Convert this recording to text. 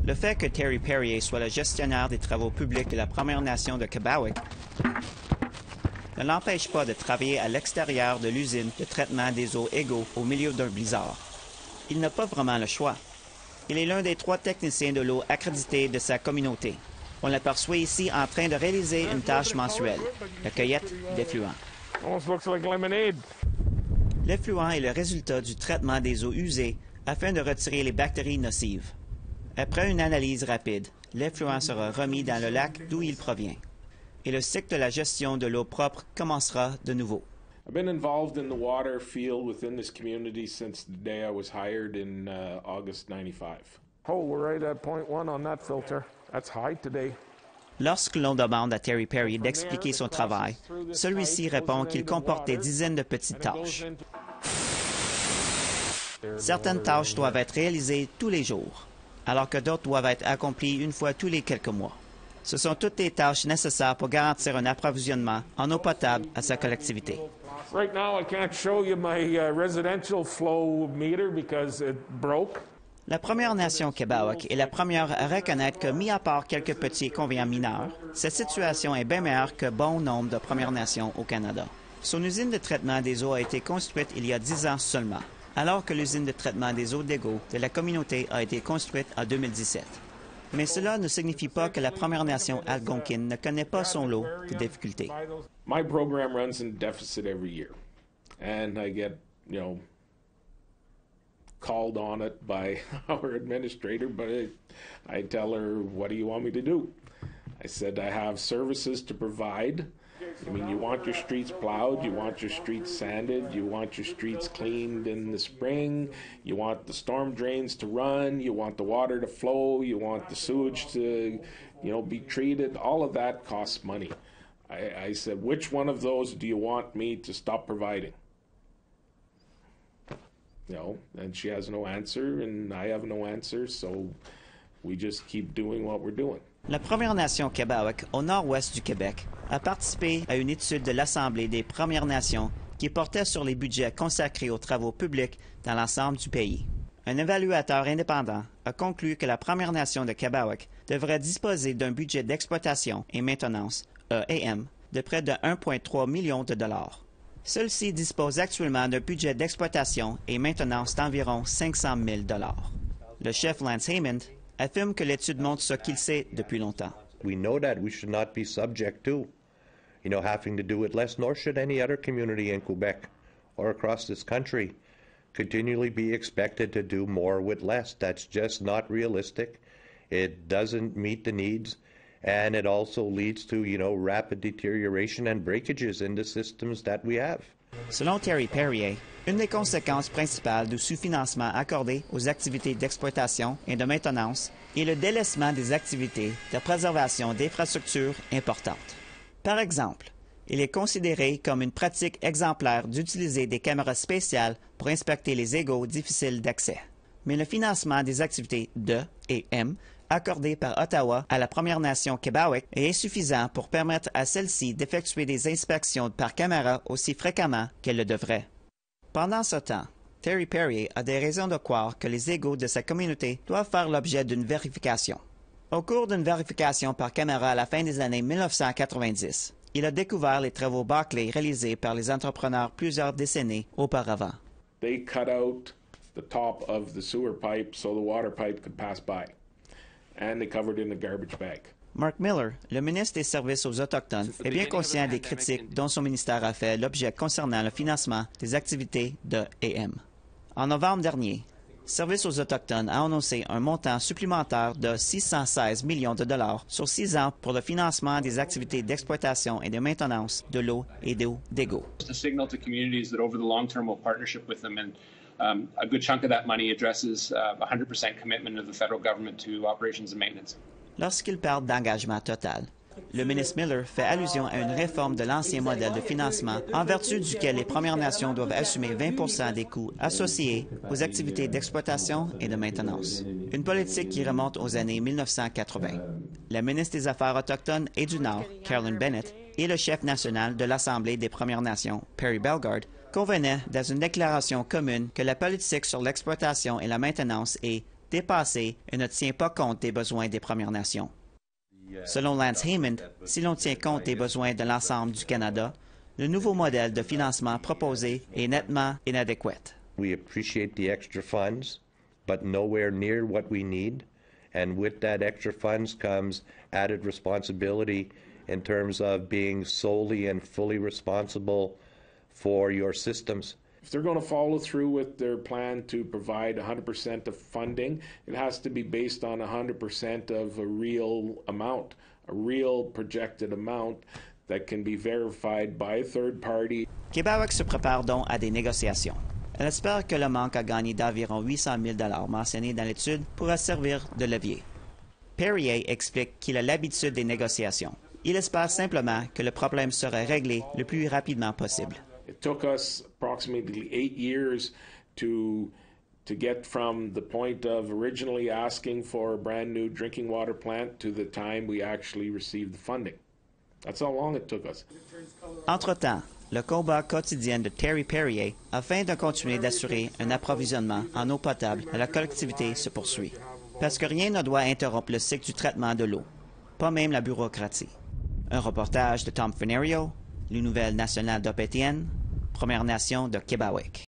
Le fait que Terry Perrier soit le gestionnaire des travaux publics de la Première Nation de Québec ne l'empêche pas de travailler à l'extérieur de l'usine de traitement des eaux égaux au milieu d'un blizzard. Il n'a pas vraiment le choix. Il est l'un des 3 techniciens de l'eau accrédités de sa communauté. On l'aperçoit ici en train de réaliser une tâche mensuelle, la cueillette d'effluents. L'effluent est le résultat du traitement des eaux usées afin de retirer les bactéries nocives. Après une analyse rapide, l'effluent sera remis dans le lac d'où il provient. Et le cycle de la gestion de l'eau propre commencera de nouveau. I've been involved in the water field within this community since the day I was hired in August 95. Oh, we're right at 0.1 on that filter. That's high today. Lorsque l'on demande à Terry Perry d'expliquer son travail, celui-ci répond qu'il comporte des dizaines de petites tâches. Certaines tâches doivent être réalisées tous les jours, alors que d'autres doivent être accomplies une fois tous les quelques mois. Ce sont toutes les tâches nécessaires pour garantir un approvisionnement en eau potable à sa collectivité. Right now, I can't show you my residential flow meter because it broke. La Première Nation Québec est la première à reconnaître que, mis à part quelques petits inconvénients mineurs, cette situation est bien meilleure que bon nombre de Premières Nations au Canada. Son usine de traitement des eaux a été construite il y a 10 ans seulement, alors que l'usine de traitement des eaux d'égaux de la communauté a été construite en 2017. Mais cela ne signifie pas que la Première Nation algonquine ne connaît pas son lot de difficultés. My program runs in deficit every year, and I get, called on it by our administrator, but I tell her, what do you want me to do? I said, I have services to provide. I mean, you want your streets plowed, you want your streets sanded, you want your streets cleaned in the spring, you want the storm drains to run, you want the water to flow, you want the sewage to, be treated. All of that costs money. I said, which one of those do you want me to stop providing? And she has no answer, and I have no answer, so we just keep doing what we're doing. La Première Nation Québec, au nord-ouest du Québec, a participé à une étude de l'Assemblée des Premières Nations qui portait sur les budgets consacrés aux travaux publics dans l'ensemble du pays. Un évaluateur indépendant a conclu que la Première Nation de Québec devrait disposer d'un budget d'exploitation et maintenance, EAM, de près de 1,3 million de dollars. Celle-ci dispose actuellement d'un budget d'exploitation et maintenance d'environ 500 000 dollars. Le chef Lance Haymond affirme que l'étude montre ce qu'il sait depuis longtemps. We know that we should not be subject to, having to do with less, nor should any other community in Quebec or across this country continually be expected to do more with less. That's just not realistic. It doesn't meet the needs, and it also leads to, rapid deterioration and breakages in the systems that we have. Selon Terry Perrier, une des conséquences principales du sous-financement accordé aux activités d'exploitation et de maintenance est le délaissement des activités de préservation d'infrastructures importantes. Par exemple, il est considéré comme une pratique exemplaire d'utiliser des caméras spéciales pour inspecter les égouts difficiles d'accès. Mais le financement des activités de et M accordé par Ottawa à la Première Nation Québec est insuffisant pour permettre à celle-ci d'effectuer des inspections par caméra aussi fréquemment qu'elle le devrait. Pendant ce temps, Terry Perrier a des raisons de croire que les égouts de sa communauté doivent faire l'objet d'une vérification. Au cours d'une vérification par caméra à la fin des années 1990, il a découvert les travaux bâclés réalisés par les entrepreneurs plusieurs décennies auparavant. They cut out the top of the sewer pipe so the water pipe could pass by. And they covered it in a garbage bag. Mark Miller, le ministre des Services aux Autochtones, est bien conscient des critiques dont son ministère a fait l'objet concernant le financement des activités de AM. En novembre dernier, Services aux Autochtones a annoncé un montant supplémentaire de 616 millions de dollars sur 6 ans pour le financement des activités d'exploitation et de maintenance de l'eau et d'eau d'égouts. A good chunk of that money addresses 100% commitment of the federal government to operations and maintenance. Lorsqu'il parle d'engagement total, le ministre Miller fait allusion à une réforme de l'ancien modèle de financement en vertu duquel les Premières Nations doivent assumer 20% des coûts associés aux activités d'exploitation et de maintenance. Une politique qui remonte aux années 1980. La ministre des Affaires autochtones et du Nord, Carolyn Bennett, et le chef national de l'Assemblée des Premières Nations, Perry Bellegarde, convenaient dans une déclaration commune que la politique sur l'exploitation et la maintenance est dépassée et ne tient pas compte des besoins des Premières Nations. Selon Lance Heyman, si l'on tient compte des besoins de l'ensemble du Canada, le nouveau modèle de financement proposé est nettement inadéquat. We appreciate the extra funds, but nowhere near what we need. And with that extra funds comes added responsibility in terms of being solely and fully responsible for your systems. If they're going to follow through with their plan to provide 100% of funding, it has to be based on 100% of a real amount, a real projected amount that can be verified by a third party. Québec se prépare donc à des négociations. Elle espère que le manque à gagner d'environ 800 000 mentionné dans l'étude pourra servir de levier. Perrier explique qu'il a l'habitude des négociations. Il espère simplement que le problème sera réglé le plus rapidement possible. It took us approximately 8 years to get from the point of originally asking for a brand new drinking water plant to the time we actually received the funding. That's how long it took us. Entre-temps, le combat quotidien de Terry Perrier afin de continuer d'assurer un approvisionnement en eau potable à la collectivité se poursuit. Parce que rien ne doit interrompre le cycle du traitement de l'eau, pas même la bureaucratie. Un reportage de Tom Fenerio, les Nouvelles nationales d'APTN, Première Nation de Québec.